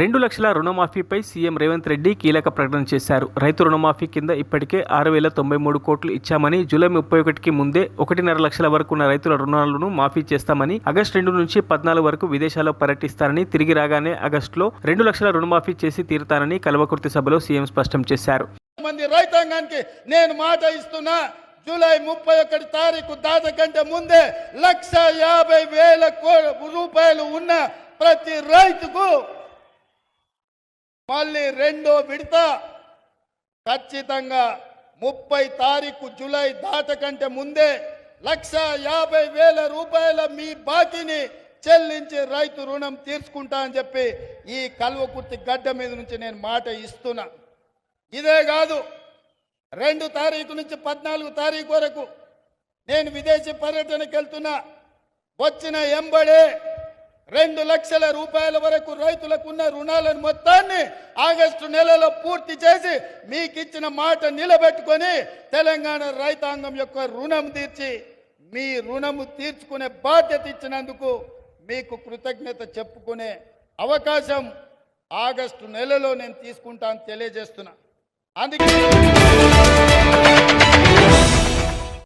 2 లక్షల రుణమాఫీపై సీఎం రేవంత్ రెడ్డి కీలక ప్రకటన చేశారు. రైతు రుణమాఫీ కింద ఇప్పటికే 6,093 కోట్లు ఇచ్చామని, జూలై 31కి ముందే 1.5 లక్షల వరకు ఉన్న రైతుల రుణాలను మాఫీ చేస్తామని, ఆగస్టు 2 నుంచి 14 వరకు విదేశాల్లో పర్యటిస్తారని, తిరిగి రాగానే ఆగస్టులో 2 లక్షల రుణమాఫీ చేసి తీరుతానని కల్వకుర్తి సభలో సీఎం స్పష్టం చేశారు. రైతాంగానికి నేను మాట ఇస్తున్నా, జూలై 31 తారీఖు దాట కంటే ముందే 1,50,000 రూపాయలు ఉన్న ప్రతి రైతుకు మళ్ళీ రెండో విడత ఖచ్చితంగా 30 తారీఖు జూలై దాట కంటే ముందే 1,50,000 రూపాయల మీ బాకీని చెల్లించి రైతు రుణం తీర్చుకుంటా అని చెప్పి ఈ కల్వకుర్తి గడ్డ మీద నుంచి నేను మాట ఇస్తున్నా. ఇదే కాదు, 2 తారీఖు నుంచి 14 తారీఖు వరకు నేను విదేశీ పర్యటనకు వెళ్తున్నా. వచ్చిన ఎంబడే 2 లక్షల రూపాయల వరకు రైతులకు ఉన్న రుణాలను మొత్తాన్ని ఆగస్టు నెలలో పూర్తి చేసి మీకు ఇచ్చిన మాట నిలబెట్టుకొని తెలంగాణ రైతాంగం యొక్క రుణం తీర్చి మీ రుణము తీర్చుకునే బాధ్యత ఇచ్చినందుకు మీకు కృతజ్ఞత చెప్పుకునే అవకాశం ఆగస్టు నెలలో నేను తీసుకుంటాను తెలియజేస్తున్నా. అందుకే